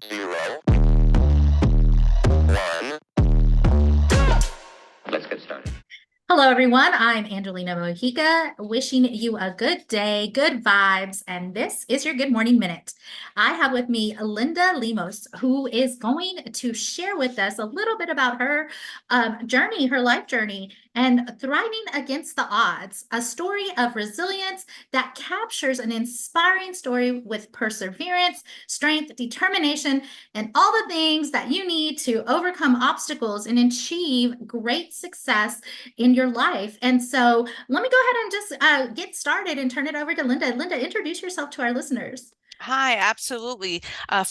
Zero, one. Let's get started. Hello, everyone. I'm Angelina Mojica, wishing you a good day, good vibes, and this is your Good Morning Minute. I have with me Linda Lemos, who is going to share with us a little bit about her journey, her life journey, and thriving against the odds, a story of resilience that captures an inspiring story with perseverance, strength, determination, and all the things that you need to overcome obstacles and achieve great success in your life. And so let me go ahead and just get started and turn it over to Linda. Linda, introduce yourself to our listeners. Hi, absolutely.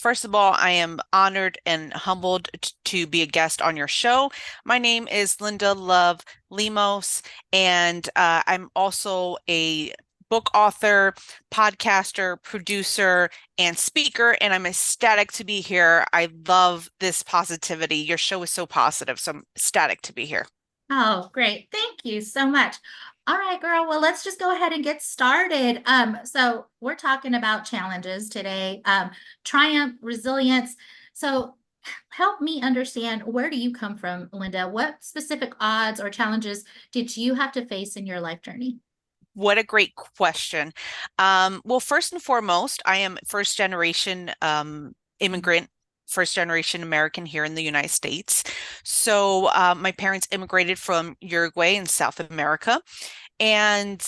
First of all, I am honored and humbled to be a guest on your show. My name is Linda Love Lemos, and I'm also a book author, podcaster, producer, and speaker, and I'm ecstatic to be here. I love this positivity. Your show is so positive, so I'm ecstatic to be here. Oh, great. Thank you so much. All right, girl. Well, let's just go ahead and get started. So we're talking about challenges today, triumph, resilience. So help me understand, where do you come from, Linda? What specific odds or challenges did you have to face in your life journey? What a great question. Well, first and foremost, I am first generation immigrant, first generation American here in the United States. So my parents immigrated from Uruguay in South America. And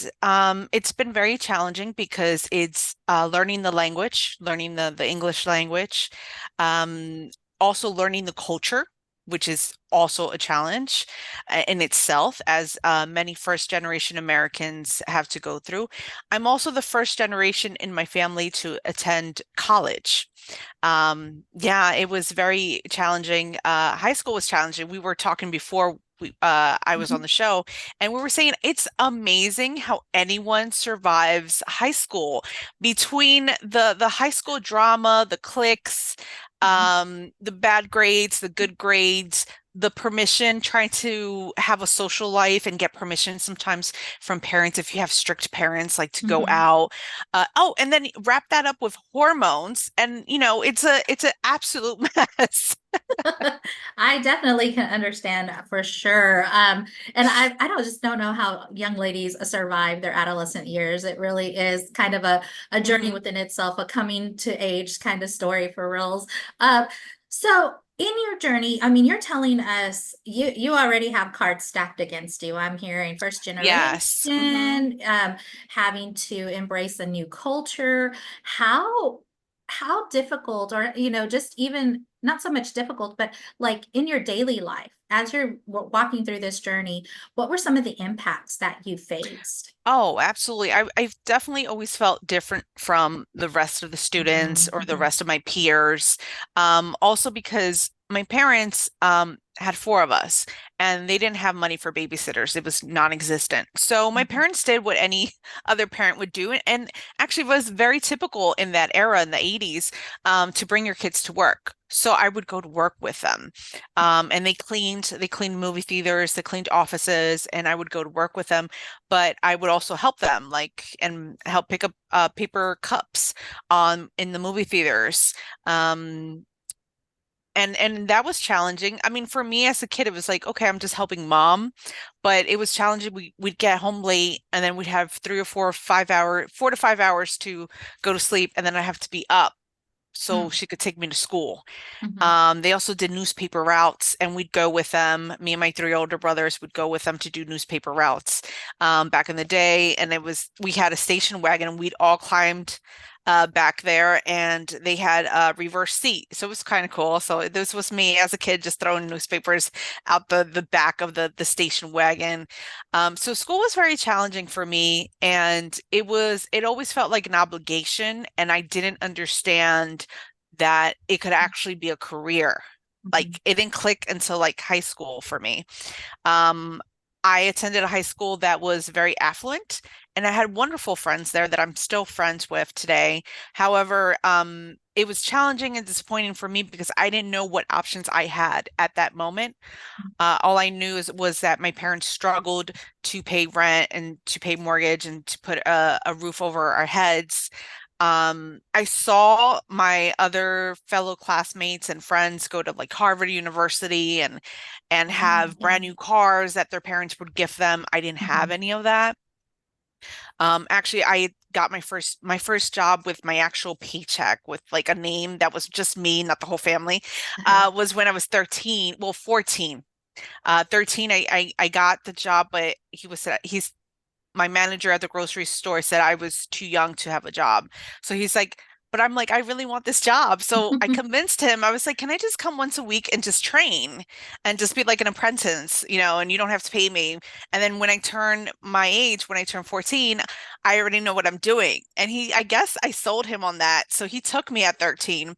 it's been very challenging because it's learning the language, learning the English language, also learning the culture, which is also a challenge in itself, as many first generation Americans have to go through. I'm also the first generation in my family to attend college. Yeah, it was very challenging. High school was challenging. We were talking before I was on the show, and we were saying it's amazing how anyone survives high school between the high school drama, the cliques, the bad grades, the good grades, the permission, trying to have a social life and get permission sometimes from parents if you have strict parents, like to go Mhm. out. Oh, and then wrap that up with hormones, and it's an absolute mess. I definitely can understand for sure. And I don't know how young ladies survive their adolescent years. It really is kind of a journey Mhm. within itself, a coming to age kind of story for reals. So in your journey, I mean, you're telling us you already have cards stacked against you. I'm hearing first generation, Yes. Hmm. having to embrace a new culture. How how difficult, or just even not so much difficult, but like in your daily life as you're walking through this journey, what were some of the impacts that you faced? Oh, absolutely. I've definitely always felt different from the rest of the students Mhm, or the mhm, rest of my peers. Also because my parents had four of us and they didn't have money for babysitters. It was non-existent. So my mhm, parents did what any other parent would do, and actually was very typical in that era in the 80s, to bring your kids to work. So I would go to work with them. And they cleaned movie theaters, they cleaned offices, and I would go to work with them, but I would also help them, like, and help pick up paper cups on in the movie theaters. Um, and that was challenging. I mean, for me as a kid, it was like, okay, I'm just helping mom, but it was challenging. We'd get home late, and then we'd have 4 to 5 hours to go to sleep, and then I have to be up so mm, she could take me to school. mhm, They also did newspaper routes, and we'd go with them. Me and my three older brothers would go with them to do newspaper routes back in the day. And we had a station wagon, and we'd all climbed back there, and they had a reverse seat. So it was kind of cool. So this was me as a kid just throwing newspapers out the back of the station wagon. So school was very challenging for me, and it always felt like an obligation, and I didn't understand that it could actually be a career. mhm, Like it didn't click until like high school for me. Um, I attended a high school that was very affluent, and I had wonderful friends there that I'm still friends with today. However, it was challenging and disappointing for me because I didn't know what options I had at that moment. All I knew was that my parents struggled to pay rent and to pay mortgage and to put a roof over our heads. I saw my other fellow classmates and friends go to like Harvard University and have Yeah. brand new cars that their parents would gift them. I didn't have Mhm. any of that. Actually, I got my first job with my actual paycheck with like a name that was just me, not the whole family. Uh-huh. Was when I was 13, well, 14. 13, I got the job, but he's my manager at the grocery store said I was too young to have a job. So he's like, but I'm like, I really want this job. So I convinced him. I was like, can I just come once a week and just train and just be like an apprentice, and you don't have to pay me. And then when I turn my age, when I turn 14, I already know what I'm doing. And I guess I sold him on that. So he took me at 13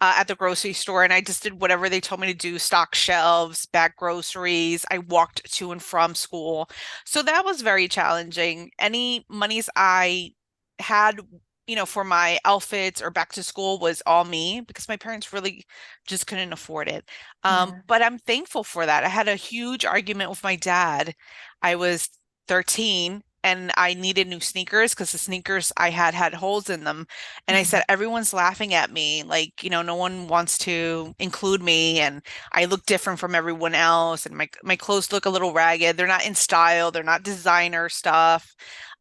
at the grocery store, and I just did whatever they told me to do, stock shelves, bag groceries. I walked to and from school. So that was very challenging. Any monies I had, for my outfits or back to school was all me because my parents really just couldn't afford it. Yeah. But I'm thankful for that. I had a huge argument with my dad. I was 13 and I needed new sneakers because the sneakers I had holes in them. And I said, Mhm. everyone's laughing at me. Like, no one wants to include me. And I look different from everyone else. And my clothes look a little ragged. They're not in style. They're not designer stuff.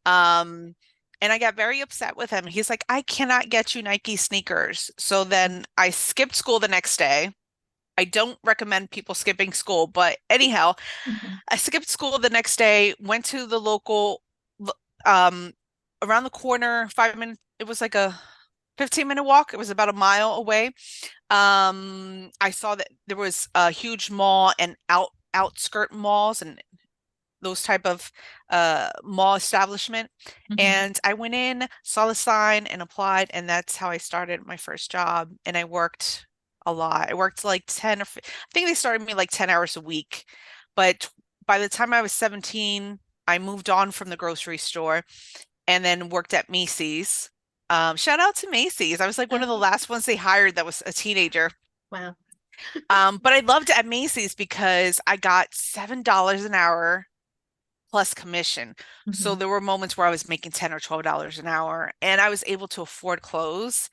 Um, and I got very upset with him. He's like, I cannot get you Nike sneakers. So then I skipped school the next day. I don't recommend people skipping school, but anyhow, Mhm. I skipped school the next day, went to the local, um, around the corner, 5 minutes. It was like a 15-minute walk. It was about a mile away. I saw that there was a huge mall and outskirt malls and those type of mall establishment. Mhm. And I went in, saw the sign, and applied, and that's how I started my first job. And I worked a lot. I worked like 10 I think they started me like 10 hours a week. But by the time I was 17, I moved on from the grocery store and then worked at Macy's. Shout out to Macy's. I was like one of the last ones they hired that was a teenager. Wow. But I loved it at Macy's because I got $7 an hour plus commission. So Mhm. there were moments where I was making 10 or $12 an hour and I was able to afford clothes.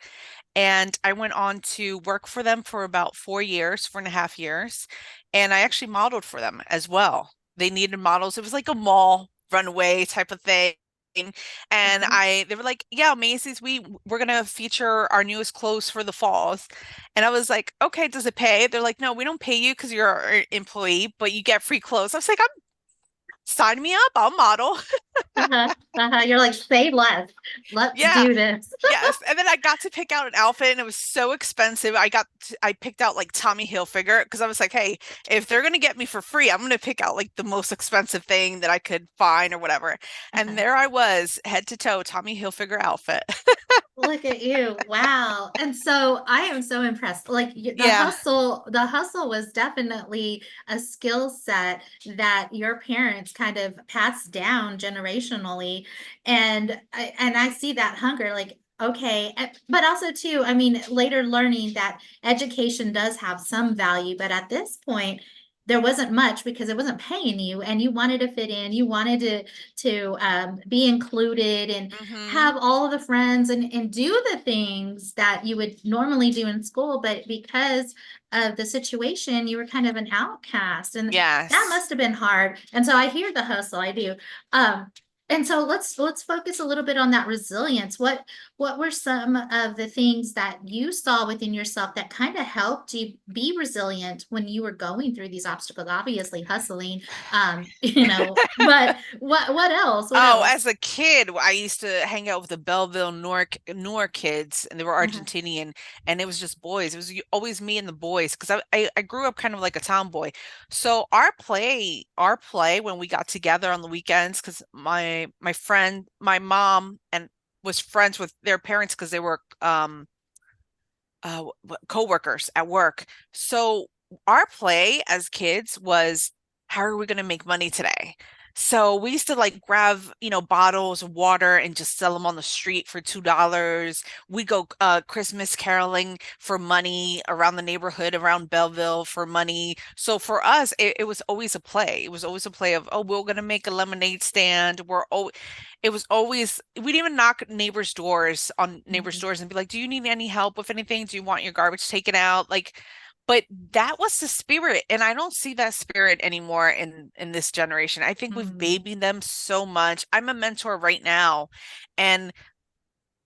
And I went on to work for them for about 4 years, 4.5 years. And I actually modeled for them as well. They needed models. It was like a mall runway type of thing. And Okay. they were like, yeah, Macy's, we're gonna feature our newest clothes for the falls. And I was like, okay, does it pay? They're like, no, we don't pay you because you're an employee, but you get free clothes. I was like, sign me up, I'll model. Uh-huh. Uh-huh. You're like, say less. Let's Yeah. do this. Yes. And then I got to pick out an outfit and it was so expensive. I picked out like Tommy Hilfiger because I was like, hey, if they're gonna get me for free, I'm gonna pick out like the most expensive thing that I could find or whatever. And Uh-huh. there I was, head to toe, Tommy Hilfiger outfit. Look at you. Wow. And so I am so impressed. Like Yeah. the hustle was definitely a skill set that your parents kind of passed down generationally. And I see that hunger like okay, but also too, I mean, later learning that education does have some value, but at this point there wasn't much because it wasn't paying you and you wanted to fit in, you wanted to be included and Hmm. have all of the friends and do the things that you would normally do in school, but because of the situation, you were kind of an outcast, and that Yes. must have been hard. And so I hear the hustle, I do. Um, and so let's focus a little bit on that resilience. What were some of the things that you saw within yourself that kind of helped you be resilient when you were going through these obstacles? Obviously, hustling, but what else? What Oh, else? as a kid, I used to hang out with the Belleville Noor kids, and they were Uh-huh. Argentinian, and it was just boys. It was always me and the boys because I grew up kind of like a tomboy. So our play when we got together on the weekends, because my friend, my mom, and was friends with their parents because they were co-workers at work. So our play as kids was, how are we going to make money today? So we used to like grab, bottles of water and just sell them on the street for $2. We go Christmas caroling for money around the neighborhood, around Belleville for money. So for us, it was always a play. It was always a play of, oh, we're gonna make a lemonade stand. It was always, we'd even knock neighbors' Mhm. doors and be like, do you need any help with anything? Do you want your garbage taken out? Like, but that was the spirit, and I don't see that spirit anymore in this generation. I think we've Mhm. babied them so much. I'm a mentor right now, and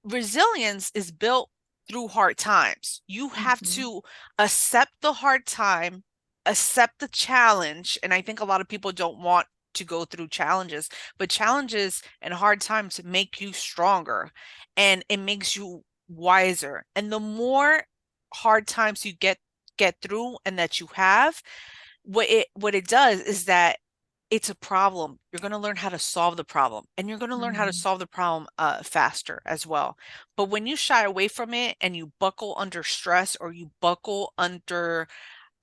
resilience is built through hard times. You have Mhm. to accept the hard time, accept the challenge, and I think a lot of people don't want to go through challenges, but challenges and hard times make you stronger, and it makes you wiser. And the more hard times you get through and that you have, what it does is that it's a problem. You're going to learn how to solve the problem, and you're going to learn how to Mhm. solve the problem faster as well. But when you shy away from it and you buckle under stress, or you buckle under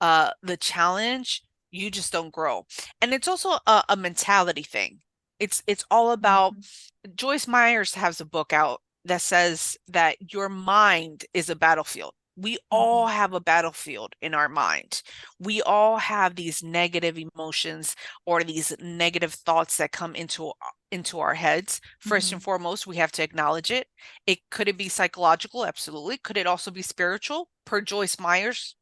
the challenge, you just don't grow. And it's also a mentality thing. It's all about, Mhm. Joyce Myers has a book out that says that your mind is a battlefield. We all Mhm. have a battlefield in our mind. We all have these negative emotions or these negative thoughts that come into our heads. First and Mhm. foremost, we have to acknowledge it. Could it be psychological? Absolutely. Could it also be spiritual? Per Joyce Myers,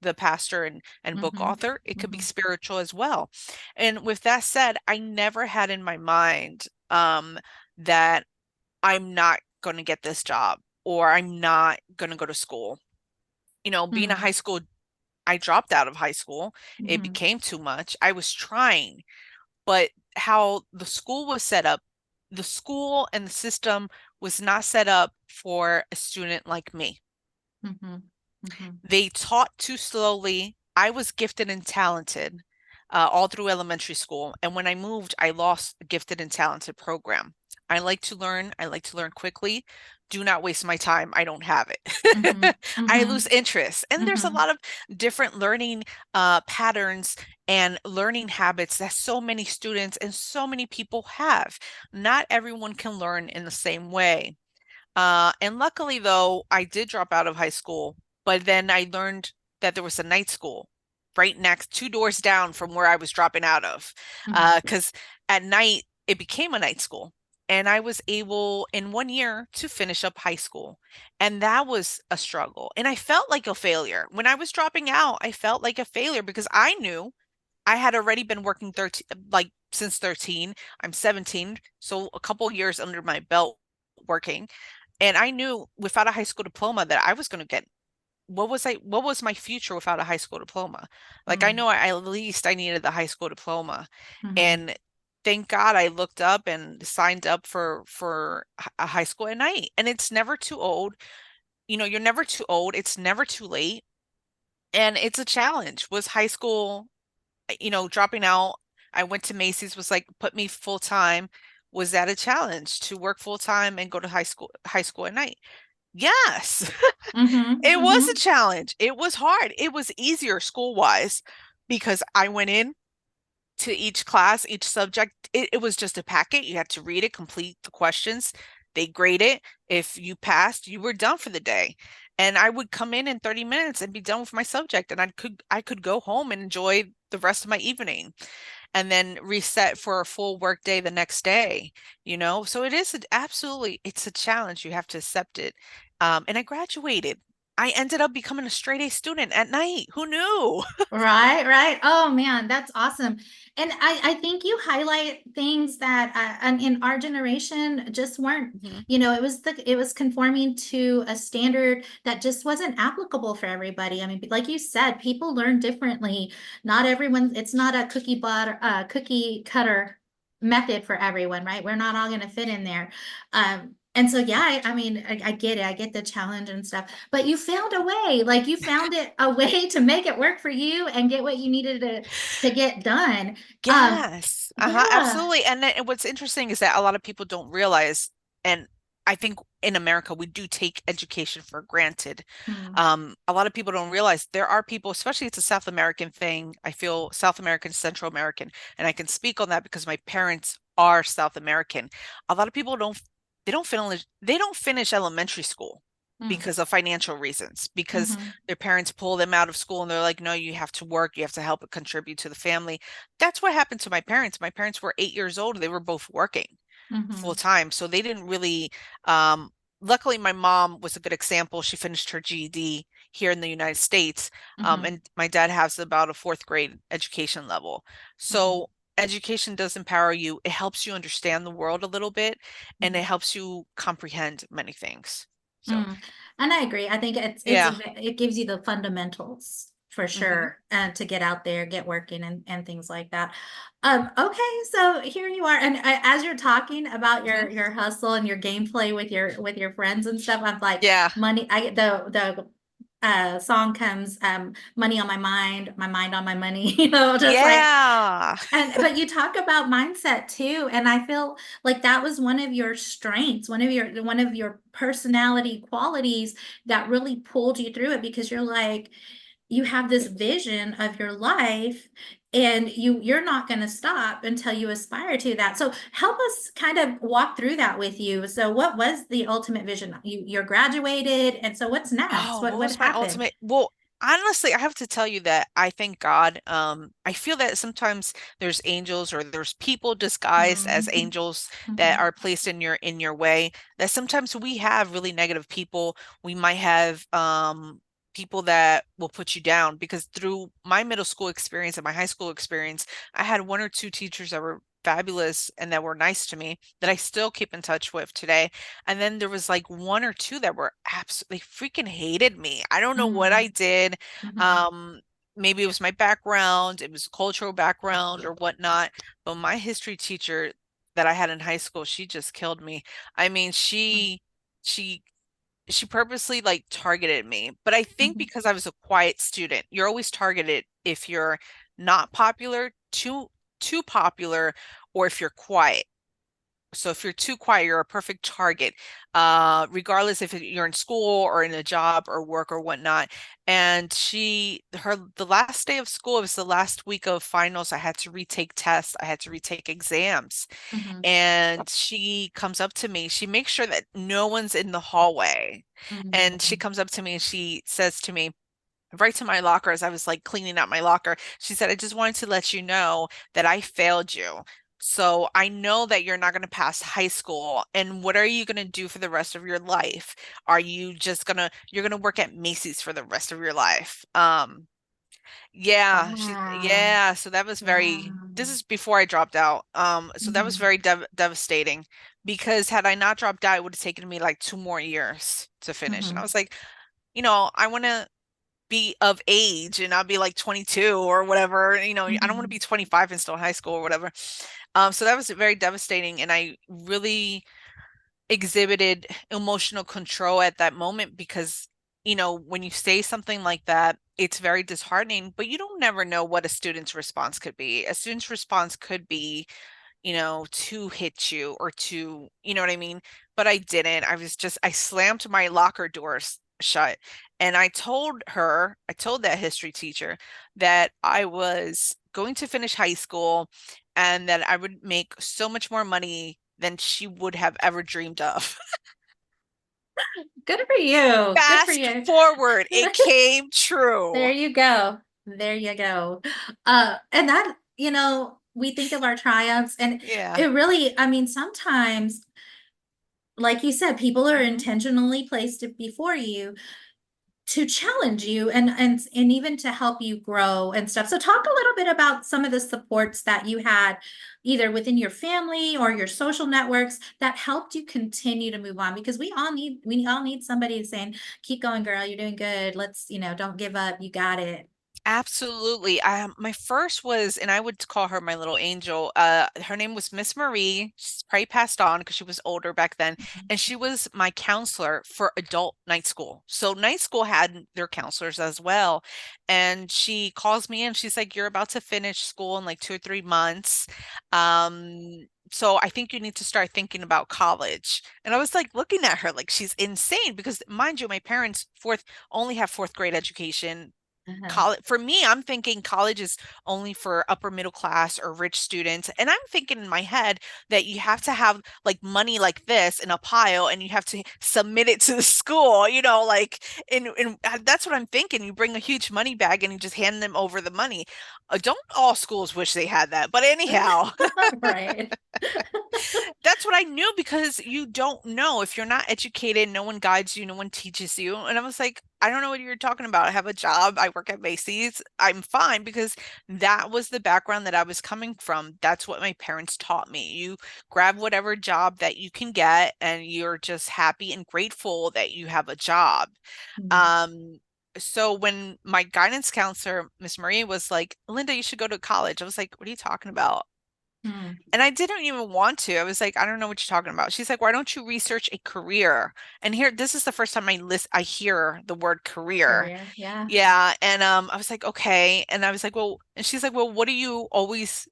the pastor and book Mhm. author, it could be Mhm. spiritual as well. And with that said, I never had in my mind that I'm not going to get this job, or I'm not going to go to school. Being a Mhm. high school, I dropped out of high school. It Mhm. became too much. I was trying, but how the school was set up, the school and the system was not set up for a student like me. Mhm. Mhm. They taught too slowly. I was gifted and talented all through elementary school. And when I moved, I lost the gifted and talented program. I like to learn. I like to learn quickly. Do not waste my time. I don't have it. Mhm. I lose Mhm. interest. And there's a Mhm. lot of different learning patterns and learning habits that so many students and so many people have. Not everyone can learn in the same way. And luckily, though, I did drop out of high school, but then I learned that there was a night school right next, two doors down from where I was dropping out of. Mhm. Because at night, it became a night school. And I was able in 1 year to finish up high school. And that was a struggle. And I felt like a failure. When I was dropping out, I felt like a failure because I knew I had already been working 13, like since 13. I'm 17, so a couple years under my belt working. And I knew without a high school diploma that I was going to get, what was my future without a high school diploma? Like I Mhm. know at least I needed the high school diploma. Mhm. And thank God I looked up and signed up for a high school at night. And it's never too old. You're never too old. It's never too late. And it's a challenge. Was high school, dropping out, I went to Macy's, was like, put me full time. Was that a challenge to work full time and go to high school at night? Yes. Mhm. It was a Mhm. challenge. It was hard. It was easier school wise because I went in to each class, each subject. It was just a packet. You had to read it, complete the questions. They grade it. If you passed, you were done for the day. And I would come in 30 minutes and be done with my subject, and I could go home and enjoy the rest of my evening and then reset for a full work day the next day. So absolutely, it's a challenge. You have to accept it. And I graduated. I ended up becoming a straight A student at night. Who knew? Right, right. Oh man, that's awesome. And I think you highlight things that in our generation just weren't, Mhm. it was conforming to a standard that just wasn't applicable for everybody. I mean, like you said, people learn differently. Not everyone, it's not a cookie cutter method for everyone, right? We're not all going to fit in there. And so, yeah, I mean, I get it. I get the challenge and stuff, but you found a way, like you found it a way to make it work for you and get what you needed to get done. Um, Yes. Uh-huh, yeah. absolutely. And then what's interesting is that a lot of people don't realize, and I think in America, we do take education for granted. Mm, A lot of people don't realize there are people, especially it's a South American thing. I feel South American, Central American, and I can speak on that because my parents are South American. A lot of people they don't finish elementary school mm, because of financial reasons, because mhm, their parents pull them out of school and they're like, no, you have to work, you have to help contribute to the family. That's what happened to my parents. My parents were 8 years old, they were both working full mhm, time. So they didn't really, um, luckily my mom was a good example. She finished her GED here in the United States. mhm, And my dad has about a fourth grade education level. mhm, So education does empower you. It helps you understand the world a little bit and it mhm. helps you comprehend many things. So Mm. And I agree. I think yeah. it gives you the fundamentals for Hmm. sure, to get out there, get working, and things like that. Okay, so here you are, and as you're talking about Hmm. your hustle and your gameplay with your friends and stuff, I'm like, Yeah. money. I the song comes, money on my mind on my money. You know, just like. Yeah. And but you talk about mindset too, and I feel like that was one of your strengths, one of your personality qualities that really pulled you through it because you're like you have this vision of your life and you're not going to stop until you aspire to that. So help us kind of walk through that with you. So what was the ultimate vision? You're graduated, and so what's next? Oh, what What was my happened? ultimate? Well, honestly, I have to tell you that I thank God. I feel that sometimes there's angels or there's people disguised as Mhm, angels that mhm, are placed in your way. That sometimes we have really negative people. We might have people that will put you down because through my middle school experience and my high school experience, I had one or two teachers that were fabulous and that were nice to me that I still keep in touch with today. And then there was like one or two that were absolutely freaking hated me. I don't know what I mhm, did. mhm, Um, Maybe it was my background, it was cultural background or whatnot. But my history teacher that I had in high school, she just killed me. I mean, she she purposely like targeted me. But I think mhm, because I was a quiet student, you're always targeted if you're not popular, too popular, or if you're quiet. So if you're too quiet, you're a perfect target, regardless if you're in school or in a job or work or whatnot. And the last day of school, it was the last week of finals. I had to retake tests. I had to retake exams. mhm, And she comes up to me. She makes sure that no one's in the hallway. And she mhm. comes up to me and she says to me, right to my locker as I was like cleaning out my locker. She said, I just wanted to let you know that I failed you. So I know that you're not going to pass high school. And what are you going to do for the rest of your life? Are you just you're going to work at Macy's for the rest of your life? Wow. Yeah. So that was Wow. this is before I dropped out. So that was Mhm, very devastating because had I not dropped out, it would have taken me like 2 more years to finish. And I mhm, was like, I want to be of age and I'll be like 22 or whatever. I don't want to mhm, be 25 and still in high school or whatever. So that was very devastating. And I really exhibited emotional control at that moment because, when you say something like that, it's very disheartening, but you don't never know what a student's response could be. A student's response could be to hit you or to, you know what I mean? But I didn't. I slammed my locker doors shut. And I told that history teacher that I was going to finish high school and that I would make so much more money than she would have ever dreamed of. Good for you. Good for Fast you. forward, it came true. There you go. There you go. And that, we think of our triumphs, and Yeah. it really, I mean, sometimes, like you said, people are Hmm. intentionally placed before you to challenge you and even to help you grow and stuff. So talk a little bit about some of the supports that you had either within your family or your social networks that helped you continue to move on, because we all need somebody saying, keep going girl, you're doing good. Let's, don't give up. You got it. Absolutely. My first was, and I would call her my little angel. Her name was Miss Marie. She's probably passed on because she was older back then, and she was my counselor for adult night school. So night school had their counselors as well. And she calls me and she's like, "You're about to finish school in like 2 or 3 months. So I think you need to start thinking about college." And I was like looking at her like she's insane because mind you, my parents fourth only have fourth grade education. Uh-huh. College for me, I'm thinking college is only for upper middle class or rich students. And I'm thinking in my head that you have to have like money like this in a pile and you have to submit it to the school, like and that's what I'm thinking. You bring a huge money bag and you just hand them over the money. Don't all schools wish they had that? But anyhow, Right. that's what I knew because you don't know if you're not educated, no one guides you, no one teaches you. And I was like, I don't know what you're talking about. I have a job, I work at Macy's, I'm fine because that was the background that I was coming from. That's what my parents taught me. You grab whatever job that you can get, and you're just happy and grateful that you have a job. Mm. Um, so when my guidance counselor, Miss Marie, was like, Linda, you should go to college. I was like, what are you talking about? Mm. And I didn't even want to. I was like, I don't know what you're talking about. She's like, why don't you research a career? And here, this is the first time I hear the word career. Career. Yeah. Yeah. And I was like, okay. And I was like, well, and she's like, well, what do you always,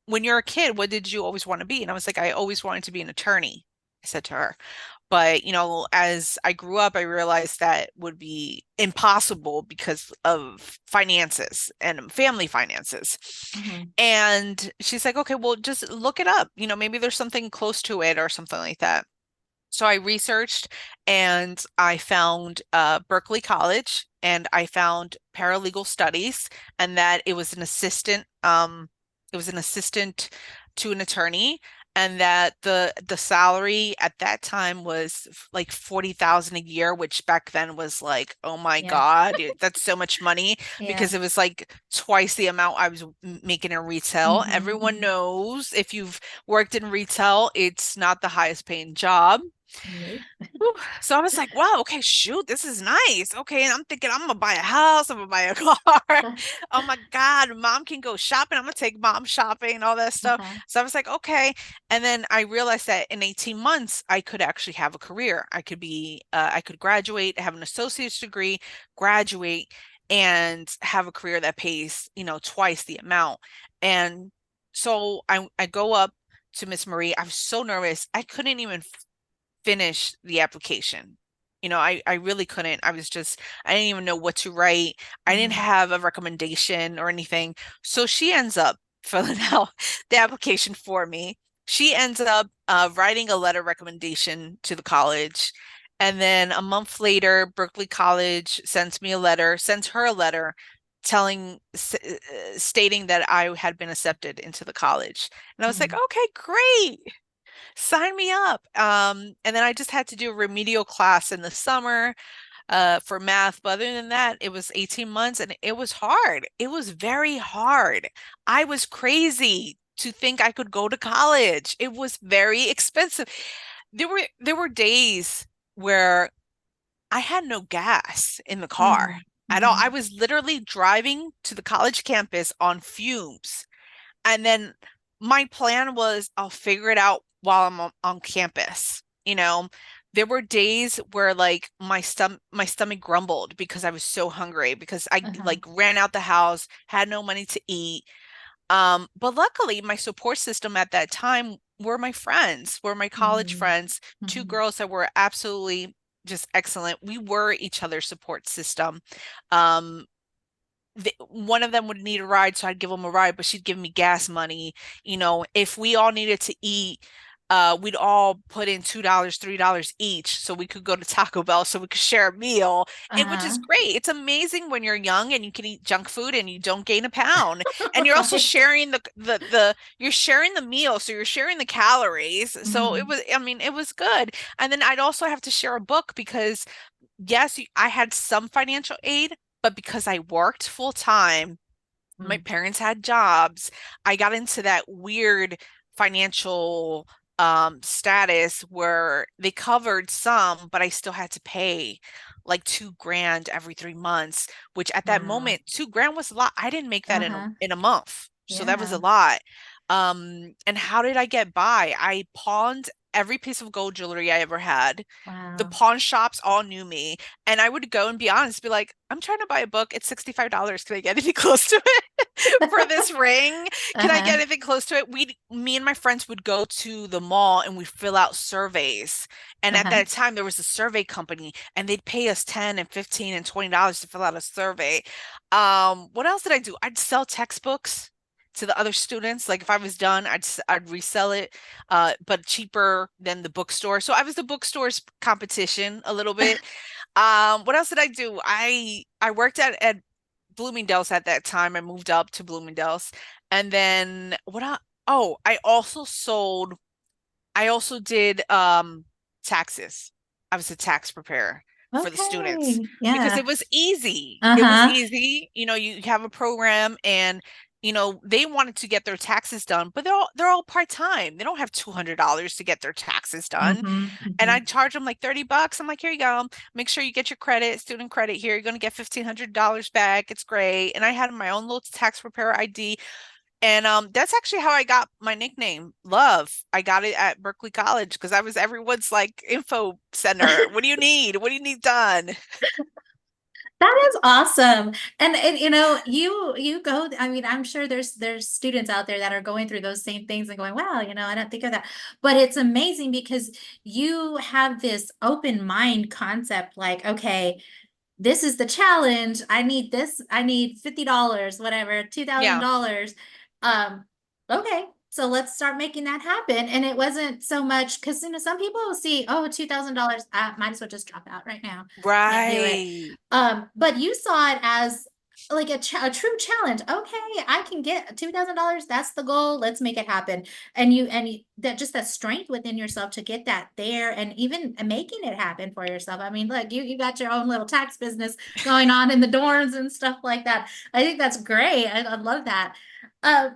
when you're a kid, what did you always want to be? And I was like, I always wanted to be an attorney, I said to her. But, as I grew up, I realized that would be impossible because of finances and family finances. Hmm. And she's like, okay, well, just look it up. Maybe there's something close to it or something like that. So I researched and I found Berkeley College and I found paralegal studies and that it was an assistant to an attorney and that the salary at that time was like 40,000 a year, which back then was like, oh my Yeah. God, that's so much money Yeah. because it was like twice the amount I was making in retail. Hmm. Everyone Hmm. knows if you've worked in retail, it's not the highest paying job. Nope. Whew. So I was like, wow, okay, shoot, this is nice. Okay, and I'm thinking I'm gonna buy a house, I'm gonna buy a car. Oh my God, mom can go shopping. I'm gonna take mom shopping and all that stuff. Uh-huh. So I was like, okay. And then I realized that in 18 months, I could actually have a career. I could graduate, have an associate's degree, graduate, and have a career that pays, twice the amount. And so I go up to Miss Marie. I was so nervous. I couldn't even finish the application. I really couldn't. I didn't even know what to write. I didn't Hmm. have a recommendation or anything. So she ends up filling out the application for me. She ends up writing a letter recommendation to the college. And then a month later, Berkeley College sends her a letter stating that I had been accepted into the college. And I was like, Hmm. okay, great, sign me up. And then I just had to do a remedial class in the summer for math. But other than that, it was 18 months and it was hard. It was very hard. I was crazy to think I could go to college. It was very expensive. There were days where I had no gas in the car Hmm. at all. I Hmm. was literally driving to the college campus on fumes. And then my plan was I'll figure it out while I'm on campus. There were days where like my stomach grumbled because I was so hungry because I Uh-huh. like ran out the house, had no money to eat. But luckily my support system at that time were my college Hmm. friends, two Hmm. girls that were absolutely just excellent. We were each other's support system. Um, One of them would need a ride, so I'd give them a ride, but she'd give me gas money. If we all needed to eat, we'd all put in $2, $3 each so we could go to Taco Bell so we could share a meal. It was Uh-huh. just great. It's amazing when you're young and you can eat junk food and you don't gain a pound. And you're also Right. sharing you're sharing the meal, so you're sharing the calories. So Hmm. I mean, it was good. And then I'd also have to share a book because yes, I had some financial aid, but because I worked full time, my Hmm. parents had jobs, I got into that weird financial status where they covered some, but I still had to pay like 2 grand every 3 months, which at that Wow. moment, 2 grand was a lot. I didn't make that Uh-huh. in a month. So that was a Yeah. lot. And how did I get by? I pawned every piece of gold jewelry I ever had. The Wow. pawn shops all knew me. And I would go and be honest, be like, I'm trying to buy a book. It's $65. Can I get anything close to it for this ring? Can I Uh-huh. get anything close to it? Me and my friends would go to the mall and we'd fill out surveys. And at Uh-huh. that time, there was a survey company and they'd pay us 10 and 15 and $20 to fill out a survey. What else did I do? I'd sell textbooks to the other students. Like if I was done, I'd resell it, but cheaper than the bookstore. So I was the bookstore's competition a little bit. What else did I do? I worked at Bloomingdale's at that time. I moved up to Bloomingdale's. And then oh, I also did taxes. I was a tax preparer for the students Okay. because Yeah. it was easy. It was Uh-huh. easy. You have a program and they wanted to get their taxes done, but they're all part-time. They don't have $200 to get their taxes done. Mm-hmm. And Mm-hmm. I charge them like $30. I'm like, here you go. Make sure you get your credit, student credit here. You're going to get $1,500 back. It's great. And I had my own little tax preparer ID. And that's actually how I got my nickname, Love. I got it at Berkeley College because I was everyone's like info center. What do you need? What do you need done? That is awesome. And you go, I mean, I'm sure there's students out there that are going through those same things and going, wow, I don't think of that. But it's amazing because you have this open mind concept like, okay, this is the challenge. I need this. I need $50, whatever, Yeah, $2,000. Um, okay. So let's start making that happen. And it wasn't so much because some people will see, oh, $2,000. I might as well just drop out right now. Can't do it. right. But you saw it as like a true challenge. Okay, I can get $2,000. That's the goal. Let's make it happen. That just that strength within yourself to get that there and even making it happen for yourself. I mean, look, you got your own little tax business going on in the dorms and stuff like that. I think that's great. I love that. Uh,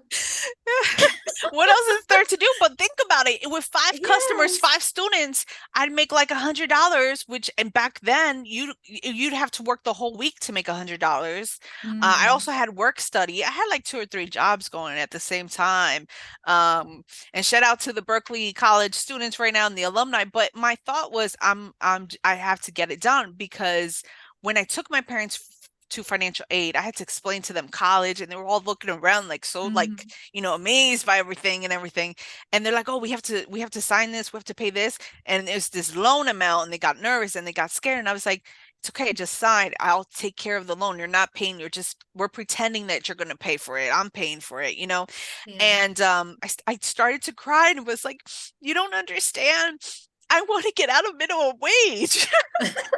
What else is there to do? But think about it. With five customers, yes. five students, I'd make like $100, which and back then you'd have to work the whole week to make $100. I Mm, also had work study. I had like two or three jobs going at the same time. Um, and shout out to the Berkeley College students right now and the alumni. But my thought was I have to get it done because when I took my parents to financial aid, I had to explain to them college and they were all looking around like so like mm, amazed by everything and everything. And they're like, oh, we have to sign this, we have to pay this. And it's this loan amount, and they got nervous and they got scared. And I was like, it's okay, just sign. I'll take care of the loan. You're not paying, we're pretending that you're gonna pay for it. I'm paying for it. yeah. And I started to cry and was like, you don't understand. I want to get out of minimum wage.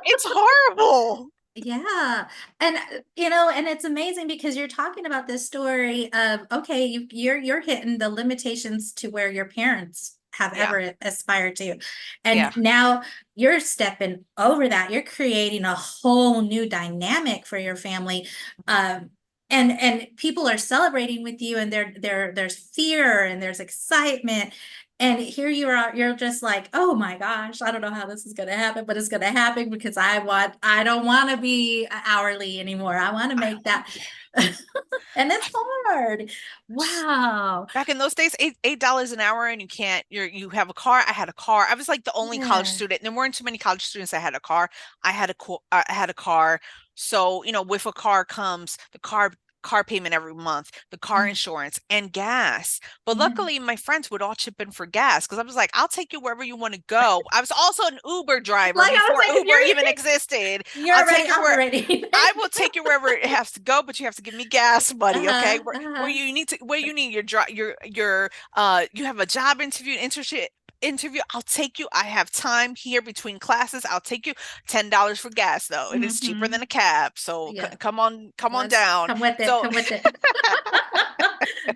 It's horrible. Yeah. And and it's amazing because you're talking about this story of okay, you're hitting the limitations to where your parents have Yeah, ever aspired to. And yeah. now you're stepping over that. You're creating a whole new dynamic for your family. And people are celebrating with you and there's fear and there's excitement. And here you are, you're just like, oh my gosh, I don't know how this is going to happen, but it's going to happen because I don't want to be hourly anymore. I want to I make that. want, And it's hard. Wow. back in those days, $8 an hour, and you have a car. I had a car. I was like the only college Yeah. student. There weren't too many college students that had a car. I had a car. So, with a car comes the car payment every month, the car Mm, insurance and gas. But yeah. luckily my friends would all chip in for gas because I was like, I'll take you wherever you want to go. I was also an Uber driver Like I was before saying, Uber even existed. you're I'll already take you where operating. I will take you wherever it has to go, but you have to give me gas money, okay? Uh-huh. Where Uh-huh. you need you have a job interview, internship interview. I'll take you. I have time here between classes. I'll take you. $10 for gas though. It is cheaper Hmm. than a cab. So Yeah. come on Let's down. come with it. So Come with it.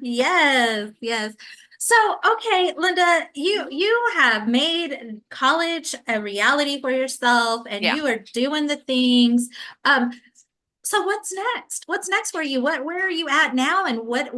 Yes, yes. So, okay, Linda, you mhm, you have made college a reality for yourself and yeah. you are doing the things. So what's next? What's next for you? Where are you at now and what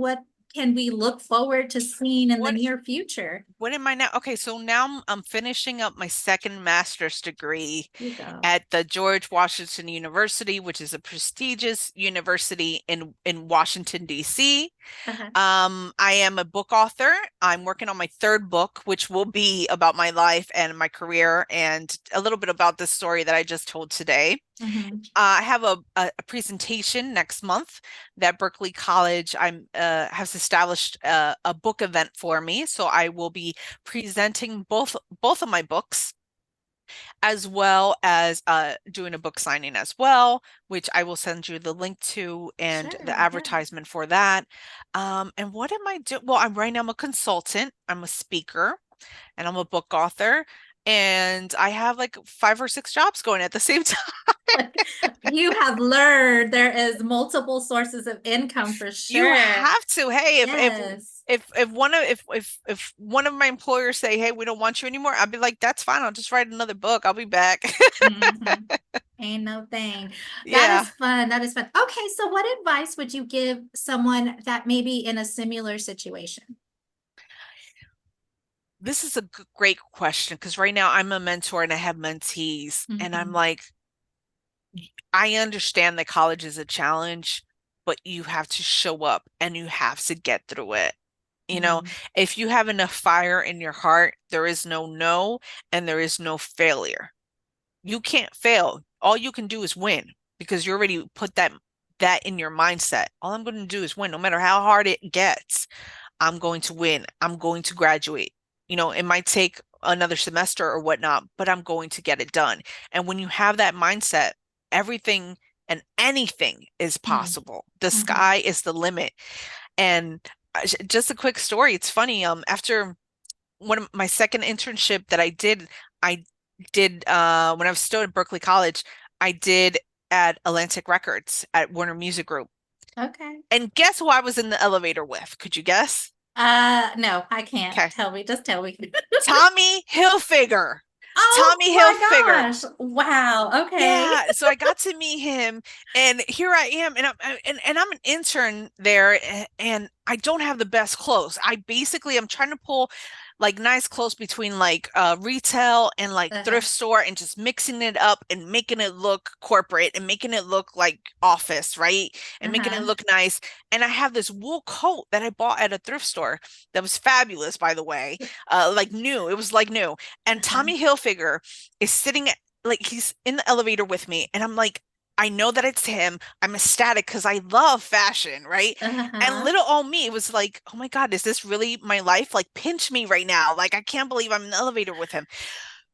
can we look forward to seeing in the What near future? what am I now? Okay, so now I'm finishing up my second master's degree You go. at the George Washington University, which is a prestigious university in Washington, D.C. Uh-huh. I am a book author. I'm working on my third book, which will be about my life and my career and a little bit about the story that I just told today. Mhm. I have a presentation next month that Berkeley College has established a book event for me. So I will be presenting both of my books as well as doing a book signing as well, which I will send you the link to and the Sure, yeah. advertisement for that. And what am I doing? Well, I'm right now I'm a consultant, I'm a speaker, and I'm a book author. And I have like 5 or 6 jobs going at the same time. You have learned there is multiple sources of income for You sure. have to. Hey, Yes. if one of my employers say, "Hey, we don't want you anymore," I'll be like, "That's fine. I'll just write another book. I'll be back." Mhm. Ain't no thing. That Yeah. is fun. That is fun. Okay, so what advice would you give someone that may be in a similar situation? This is a great question because right now I'm a mentor and I have mentees, and I'm Mhm. like, I understand that college is a challenge, but you have to show up and you have to get through it. You know, Mhm. if you have enough fire in your heart, there is no and there is no failure. You can't fail. All you can do is win because you already put that in your mindset. All I'm going to do is win, no matter how hard it gets. I'm going to win. I'm going to graduate. You know, it might take another semester or whatnot, but I'm going to get it done. And when you have that mindset, everything and anything is Mhm. possible. The Mhm. sky is the limit. And just a quick story. It's funny. After one of my second internship that I did when I was still at Berkeley College, I did at Atlantic Records at Warner Music Group. Okay. And guess who I was in the elevator with? Could you guess? No, I can't. Okay. Tell me, just tell me. Tommy Hilfiger. Oh Tommy my Hilfiger. gosh. Wow. Okay. Yeah, so I got to meet him, and here I am, and I'm an intern there, and I don't have the best clothes. I'm trying to pull like nice clothes between like retail and like Uh-huh. thrift store, and just mixing it up and making it look corporate and making it look like office, right? And making it Uh-huh. look nice. And I have this wool coat that I bought at a thrift store that was fabulous, by the way, like new. It was like new. And Uh-huh. Tommy Hilfiger is sitting like he's in the elevator with me, and I'm like, I know that it's him. I'm ecstatic because I love fashion, right? And Uh-huh. little old me was like, oh my God, is this really my life? Like, pinch me right now. Like, I can't believe I'm in the elevator with him.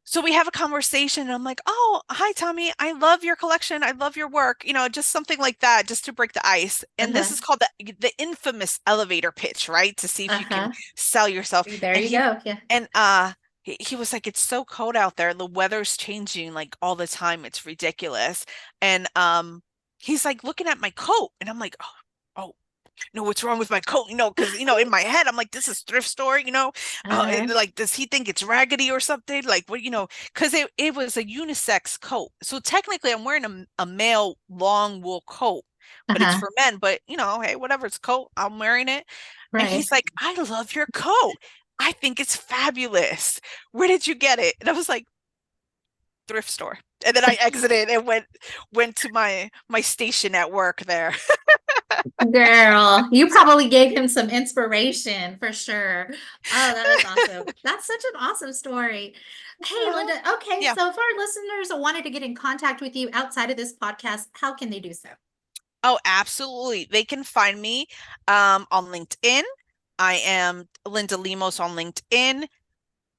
So we have a conversation, and I'm like, oh, hi, Tommy. I love your collection. I love your work. You know, just something like that, just to break the ice. And this Uh-huh. is called the infamous elevator pitch, right? To see if you can Uh-huh. sell yourself. There And you go. Yeah. he was like, it's so cold out there. The weather's changing like all the time. It's ridiculous. And he's like looking at my coat, and I'm like, oh, no, what's wrong with my coat? You know, because in my head, I'm like, this is thrift store, Uh-huh. like, does he think it's raggedy or something? Like, what, because it was a unisex coat. So technically, I'm wearing a male long wool coat, but it's Uh-huh. for men. But hey, whatever, it's a coat. I'm wearing it. And Right. he's like, I love your coat. I think it's fabulous. Where did you get it? And I was like, thrift store. And then I exited and went to my station at work there. Girl, you probably gave him some inspiration for sure. Oh, that is awesome. That's such an awesome story. Hey, Uh-huh. Linda. Okay, Yeah. so if our listeners wanted to get in contact with you outside of this podcast, how can they do so? Oh, absolutely. They can find me on LinkedIn. I am Linda Lemos on LinkedIn.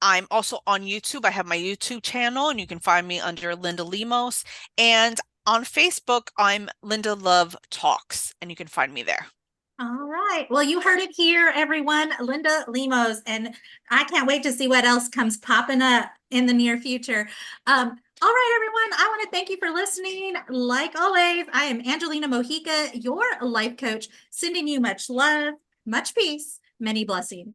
I'm also on YouTube. I have my YouTube channel, and you can find me under Linda Lemos. And on Facebook, I'm Linda Love Talks, and you can find me there. All right. Well, you heard it here, everyone. Linda Lemos, and I can't wait to see what else comes popping up in the near future. All right, everyone. I want to thank you for listening. Like always, I am Angelina Mojica, your life coach, sending you much love, much peace, many blessings.